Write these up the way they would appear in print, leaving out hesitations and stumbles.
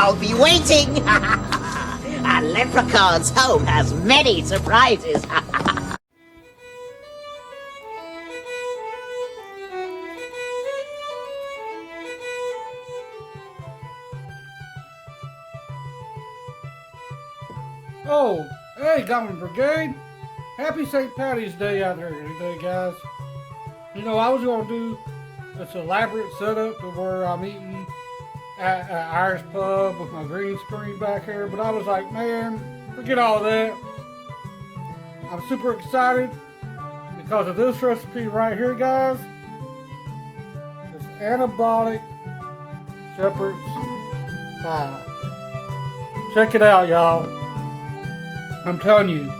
I'll be waiting. A leprechaun's home has many surprises. Oh, hey, Goblin Brigade. Happy St. Paddy's Day out there today, guys. You know, I was going to do this elaborate setup to where I'm eating at an Irish pub with my green screen back here, but I was like, man, forget all that. I'm super excited because of this recipe right here, guys. It's Anabolic Shepherds Pie. Check it out, y'all. I'm telling you,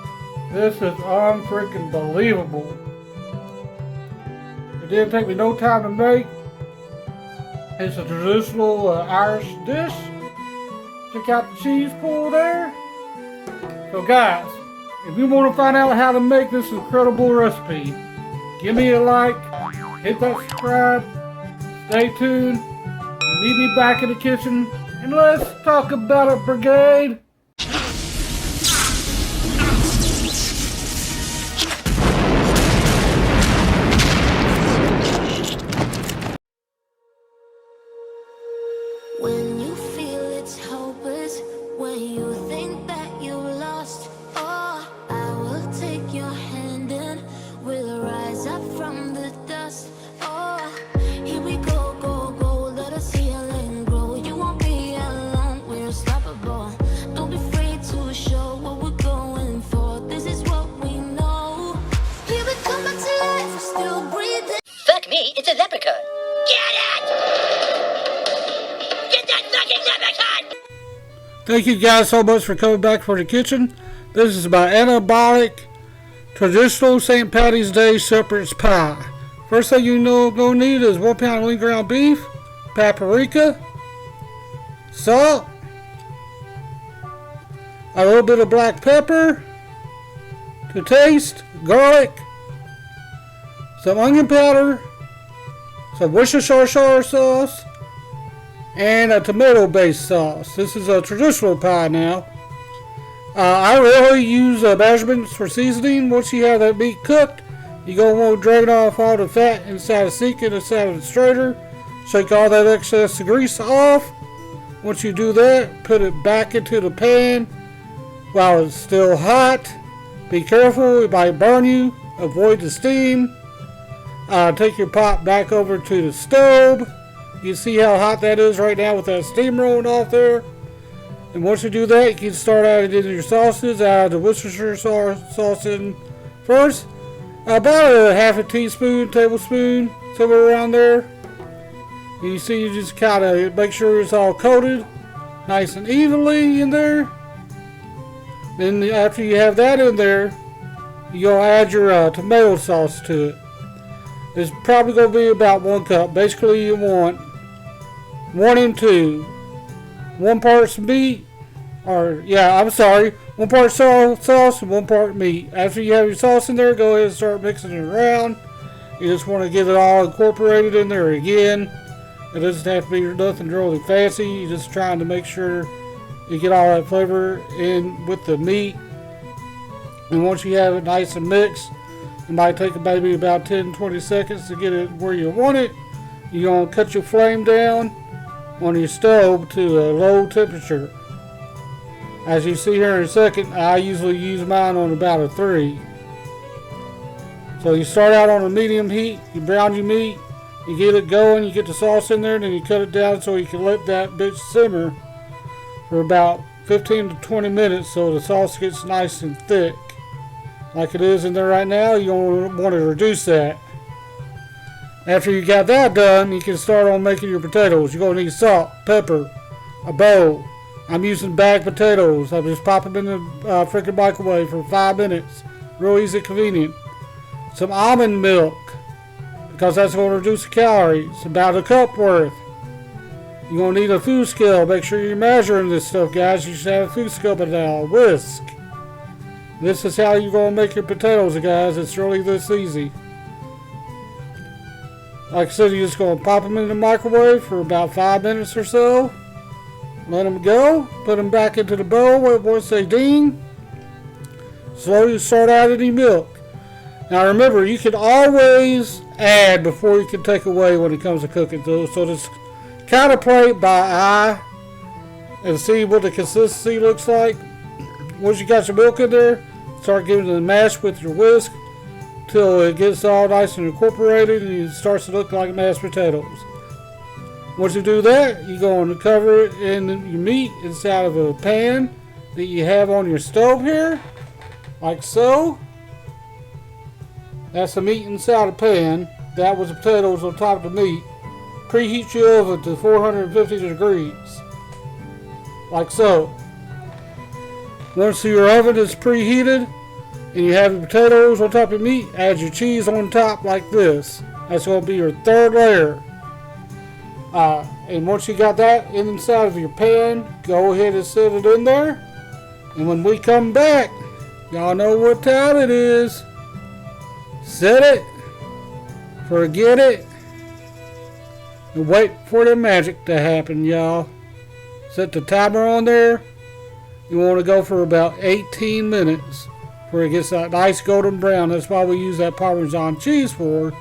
this is unfreaking believable. It didn't take me no time to make. It's a traditional Irish dish. Check out the cheese pool there. So guys, if you want to find out how to make this incredible recipe, give me a like, hit that subscribe, stay tuned, meet me back in the kitchen, and let's talk about it, Brigade. When you feel it's hopeless, when you think that you lost, oh, I will take your hand and we'll rise up from the dust. Oh, here we go, go, go, let us heal and grow. You won't be alone, we're unstoppable. Don't be afraid to show what we're going for. This is what we know. Here we come back to life, we're still breathing. Fuck me, it's a leprechaun. Get it! Thank you guys so much for coming back for the kitchen. This is my Anabolic traditional St. Paddy's Day shepherd's pie. First thing you know gonna need is 1 pound lean ground beef, paprika, salt, a little bit of black pepper to taste, garlic, some onion powder, some Worcestershire sauce, and a tomato-based sauce. This is a traditional pie now. I rarely use measurements for seasoning. Once you have that meat cooked, you're going to want to drain off all the fat inside the sink and inside of the strainer. Shake all that excess grease off. Once you do that, put it back into the pan while it's still hot. Be careful, it might burn you. Avoid the steam. Take your pot back over to the stove. You see how hot that is right now with that steam rolling off there. And once you do that, you can start adding in your sauces. Add the Worcestershire sauce in first. About a half a teaspoon, tablespoon, somewhere around there. And you see, you just kind of make sure it's all coated nice and evenly in there. Then after you have that in there, you're going to add your tomato sauce to it. It's probably going to be about 1 cup. Basically, you want 1 and 2. 1 part meat, 1 part sauce and 1 part meat. After you have your sauce in there, go ahead and start mixing it around. You just want to get it all incorporated in there again. It doesn't have to be nothing really fancy. You're just trying to make sure you get all that flavor in with the meat. And once you have it nice and mixed, it might take maybe about 10-20 seconds to get it where you want it. You're going to cut your flame down on your stove to a low temperature. As you see here in a second, I usually use mine on about a 3. So you start out on a medium heat, you brown your meat, you get it going, you get the sauce in there, and then you cut it down so you can let that bitch simmer for about 15 to 20 minutes so the sauce gets nice and thick. Like it is in there right now, you don't want to reduce that. After you got that done, you can start on making your potatoes. You're going to need salt, pepper, a bowl. I'm using bagged potatoes. I just pop them in the freaking microwave for 5 minutes. Real easy, convenient. Some almond milk, because that's going to reduce the calories. About a cup worth. You're going to need a food scale. Make sure you're measuring this stuff, guys. You should have a food scale by now. Whisk. This is how you're going to make your potatoes, guys. It's really this easy. Like I said, you're just going to pop them in the microwave for about 5 minutes or so. Let them go. Put them back into the bowl once they ding. Slowly start adding the milk. Now remember, you can always add before you can take away when it comes to cooking. So just kind of play it by eye and see what the consistency looks like. Once you got your milk in there, start giving it a mash with your whisk till it gets all nice and incorporated and it starts to look like mashed potatoes. Once you do that, you're going to cover it in your meat inside of a pan that you have on your stove here, like so. That's the meat inside a pan. That was the potatoes on top of the meat. Preheat your oven to 450 degrees, like so. Once your oven is preheated and you have the potatoes on top of the meat, add your cheese on top like this. That's going to be your third layer. And once you got that inside of your pan, go ahead and set it in there. And when we come back, y'all know what time it is. Set it, forget it, and wait for the magic to happen, y'all. Set the timer on there. You want to go for about 18 minutes where it gets that nice golden brown. That's why we use that Parmesan cheese for,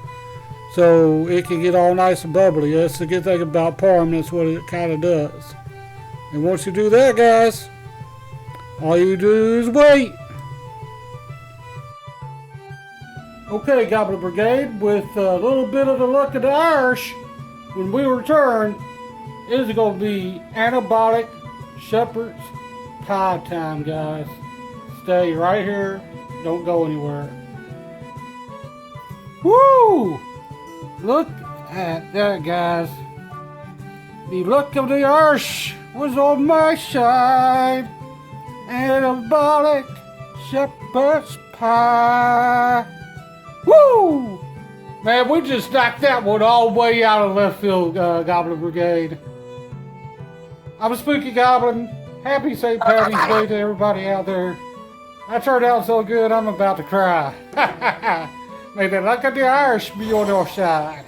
so it can get all nice and bubbly. That's the good thing about Parm. That's what it kind of does. And once you do that, guys, all you do is wait. Okay, Gobbler Brigade, with a little bit of the luck of the Irish, when we return, it is going to be Anabolic Shepherds Pie time, guys. Stay right here. Don't go anywhere. Woo! Look at that, guys. The luck of the Irish was on my side. Anabolic Shepherd's Pie. Woo! Man, we just knocked that one all the way out of left field, Gobbler Brigade. I'm a Spooky Goblin. Happy St. Paddy's Day to everybody out there. That turned out so good, I'm about to cry. May the luck of the Irish be on your side.